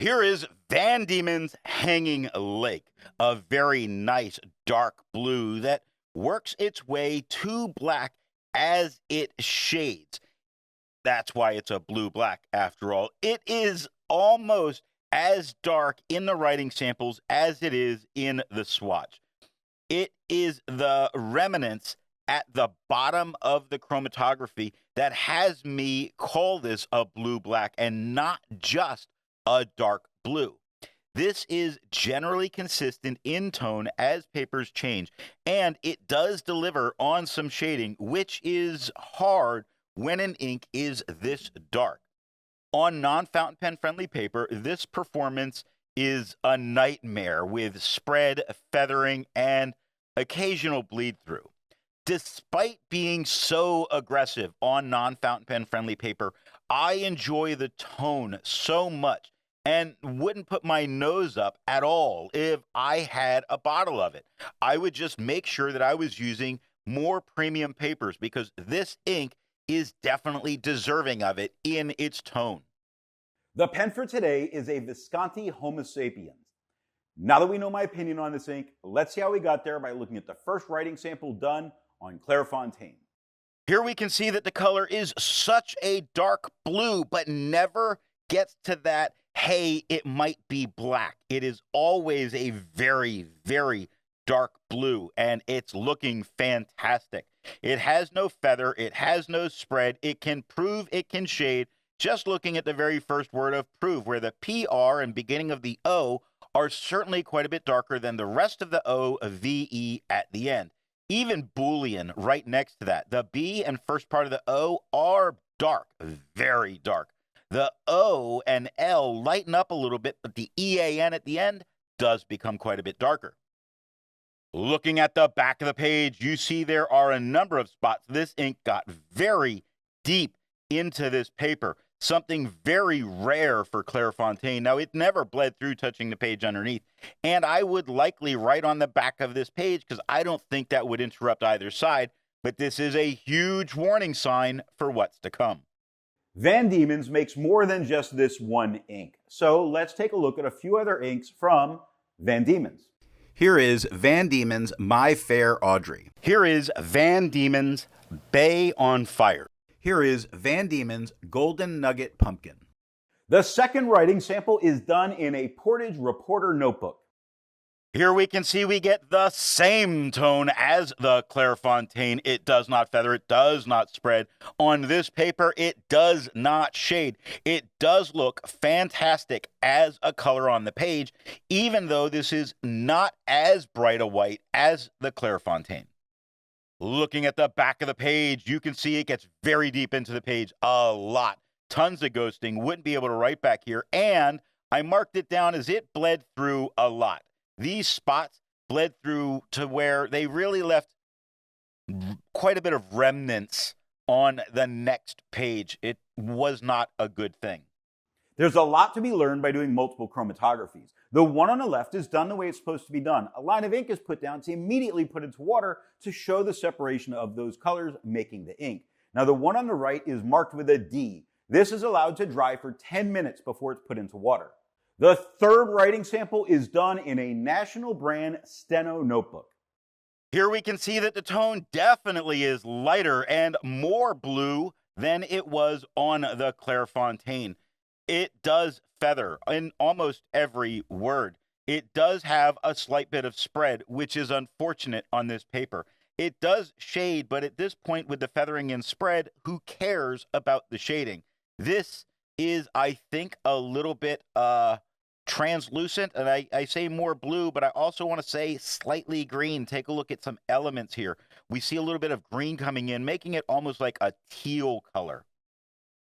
Here is Van Dieman's Hanging Lake, a very nice dark blue that works its way to black as it shades. That's why it's a blue-black after all. It is almost as dark in the writing samples as it is in the swatch. It is the remnants at the bottom of the chromatography that has me call this a blue-black and not just a dark blue. This is generally consistent in tone as papers change, and it does deliver on some shading, which is hard when an ink is this dark. On non-fountain pen friendly paper, this performance is a nightmare with spread, feathering, and occasional bleed through. Despite being so aggressive on non-fountain pen friendly paper, I enjoy the tone so much and wouldn't put my nose up at all if I had a bottle of it. I would just make sure that I was using more premium papers because this ink is definitely deserving of it in its tone. The pen for today is a Visconti Homo sapiens. Now that we know my opinion on this ink, let's see how we got there by looking at the first writing sample done on Clairfontaine. Here we can see that the color is such a dark blue, but never gets to that, hey, it might be black. It is always a very, very dark blue, and it's looking fantastic. It has no feather, it has no spread, it can prove, it can shade. Just looking at the very first word of prove, where the PR and beginning of the O are certainly quite a bit darker than the rest of the O, VE at the end. Even Boolean right next to that. The B and first part of the O are dark, very dark. The O and L lighten up a little bit, but the EAN at the end does become quite a bit darker. Looking at the back of the page, you see there are a number of spots. This ink got very deep into this paper, something very rare for Clairfontaine. Now, it never bled through touching the page underneath, and I would likely write on the back of this page because I don't think that would interrupt either side, but this is a huge warning sign for what's to come. Van Dieman's makes more than just this one ink, so let's take a look at a few other inks from Van Dieman's. Here is Van Dieman's My Fair Audrey. Here is Van Dieman's Bay on Fire. Here is Van Dieman's Golden Nugget Pumpkin. The second writing sample is done in a Portage Reporter notebook. Here we can see we get the same tone as the Clairfontaine. It does not feather, it does not spread. On this paper, it does not shade. It does look fantastic as a color on the page, even though this is not as bright a white as the Clairfontaine. Looking at the back of the page, you can see it gets very deep into the page, a lot. Tons of ghosting, wouldn't be able to write back here, and I marked it down as it bled through a lot. These spots bled through to where they really left quite a bit of remnants on the next page. It was not a good thing. There's a lot to be learned by doing multiple chromatographies. The one on the left is done the way it's supposed to be done. A line of ink is put down to immediately put into water to show the separation of those colors making the ink. Now the one on the right is marked with a D. This is allowed to dry for 10 minutes before it's put into water. The third writing sample is done in a national brand Steno notebook. Here we can see that the tone definitely is lighter and more blue than it was on the Clairfontaine. It does feather in almost every word. It does have a slight bit of spread, which is unfortunate on this paper. It does shade, but at this point with the feathering and spread, who cares about the shading? This is, I think, a little bit translucent, and I say more blue, but I also want to say slightly green. Take a look at some elements here. We see a little bit of green coming in, making it almost like a teal color.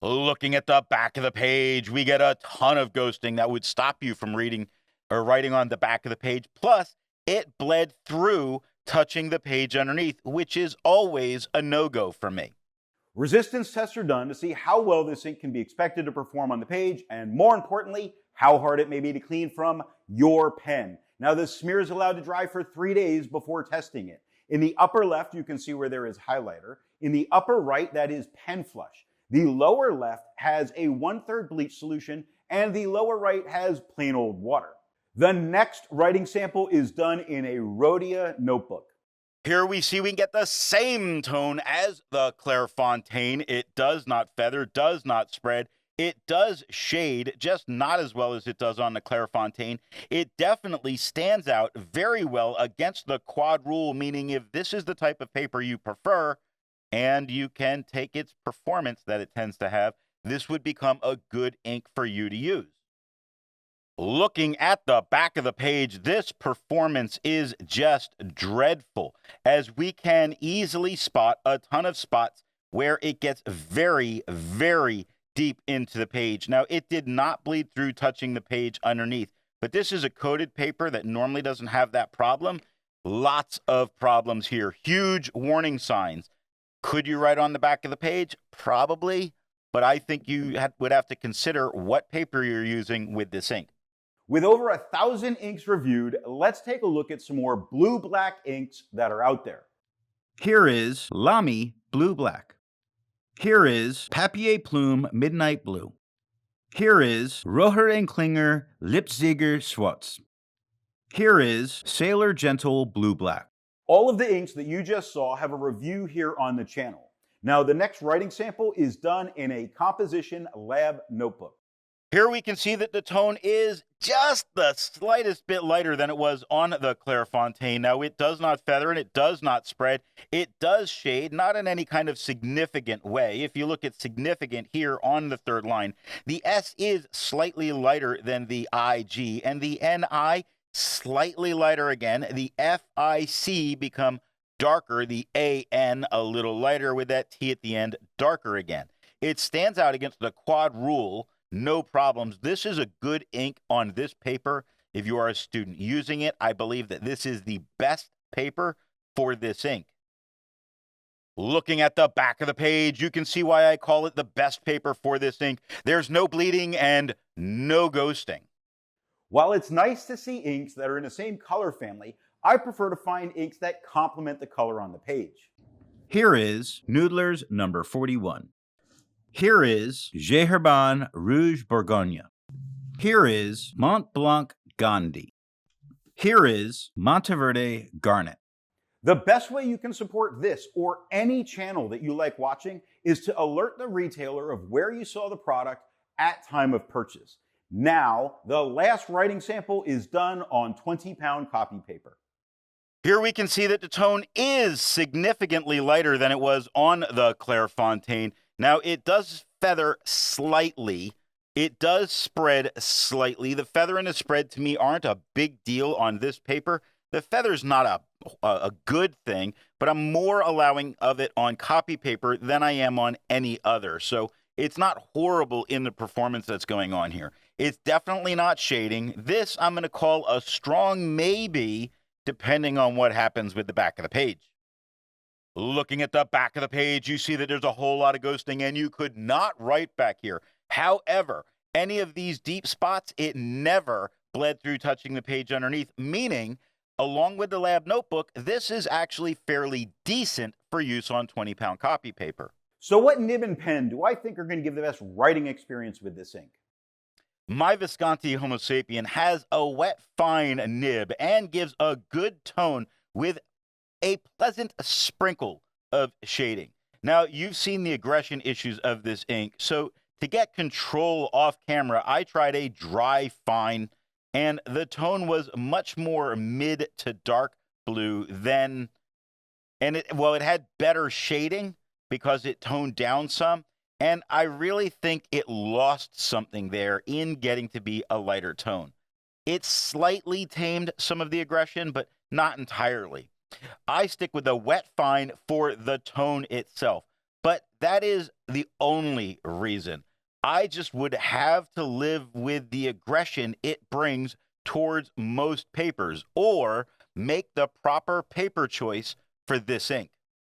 Looking at the back of the page, we get a ton of ghosting that would stop you from reading or writing on the back of the page. Plus, it bled through touching the page underneath, which is always a no-go for me. Resistance tests are done to see how well this ink can be expected to perform on the page, and more importantly, how hard it may be to clean from your pen. Now, the smear is allowed to dry for 3 days before testing it. In the upper left, you can see where there is highlighter. In the upper right, that is pen flush. The lower left has a 1/3 bleach solution and the lower right has plain old water. The next writing sample is done in a Rhodia notebook. Here we see we can get the same tone as the Clairfontaine. It does not feather, does not spread. It does shade, just not as well as it does on the Clairfontaine. It definitely stands out very well against the quad rule, meaning if this is the type of paper you prefer and you can take its performance that it tends to have, this would become a good ink for you to use. Looking at the back of the page, this performance is just dreadful, as we can easily spot a ton of spots where it gets very, very deep into the page. Now, it did not bleed through touching the page underneath, but this is a coated paper that normally doesn't have that problem. Lots of problems here. Huge warning signs. Could you write on the back of the page? Probably, but I think you would have to consider what paper you're using with this ink. With over 1,000 inks reviewed, let's take a look at some more blue-black inks that are out there. Here is Lamy Blue Black. Here is Papier Plume Midnight Blue. Here is Roher & Klinger Lipziger Schwarz. Here is Sailor Gentle Blue Black. All of the inks that you just saw have a review here on the channel. Now, the next writing sample is done in a composition lab notebook. Here we can see that the tone is just the slightest bit lighter than it was on the Clairfontaine. Now, it does not feather and it does not spread. It does shade, not in any kind of significant way. If you look at significant here on the third line, the S is slightly lighter than the IG, and the NI slightly lighter again. The FIC become darker, the AN a little lighter with that T at the end, darker again. It stands out against the quad rule. No problems. This is a good ink on this paper. If you are a student using it, I believe that this is the best paper for this ink. Looking at the back of the page, you can see why I call it the best paper for this ink. There's no bleeding and no ghosting. While it's nice to see inks that are in the same color family, I prefer to find inks that complement the color on the page. Here is Noodler's number 41. Here is Geherban Rouge Bourgogne. Here is Mont Blanc Gandhi. Here is Monteverde Garnet. The best way you can support this or any channel that you like watching is to alert the retailer of where you saw the product at time of purchase. Now, the last writing sample is done on 20-pound copy paper. Here we can see that the tone is significantly lighter than it was on the Clairfontaine. Now, it does feather slightly. It does spread slightly. The feather and the spread, to me, aren't a big deal on this paper. The feather's not a good thing, but I'm more allowing of it on copy paper than I am on any other. So it's not horrible in the performance that's going on here. It's definitely not shading. This I'm going to call a strong maybe, depending on what happens with the back of the page. Looking at the back of the page, you see that there's a whole lot of ghosting, and you could not write back here. However, any of these deep spots, it never bled through touching the page underneath, meaning, along with the lab notebook, this is actually fairly decent for use on 20-pound copy paper. So what nib and pen do I think are going to give the best writing experience with this ink? My Visconti Homo sapien has a wet, fine nib and gives a good tone with a pleasant sprinkle of shading. Now, you've seen the aggression issues of this ink, so to get control off camera, I tried a dry fine, and the tone was much more mid to dark blue than, and it had better shading because it toned down some, and I really think it lost something there in getting to be a lighter tone. It slightly tamed some of the aggression, but not entirely. I stick with the wet fine for the tone itself, but that is the only reason. I just would have to live with the aggression it brings towards most papers, or make the proper paper choice for this ink.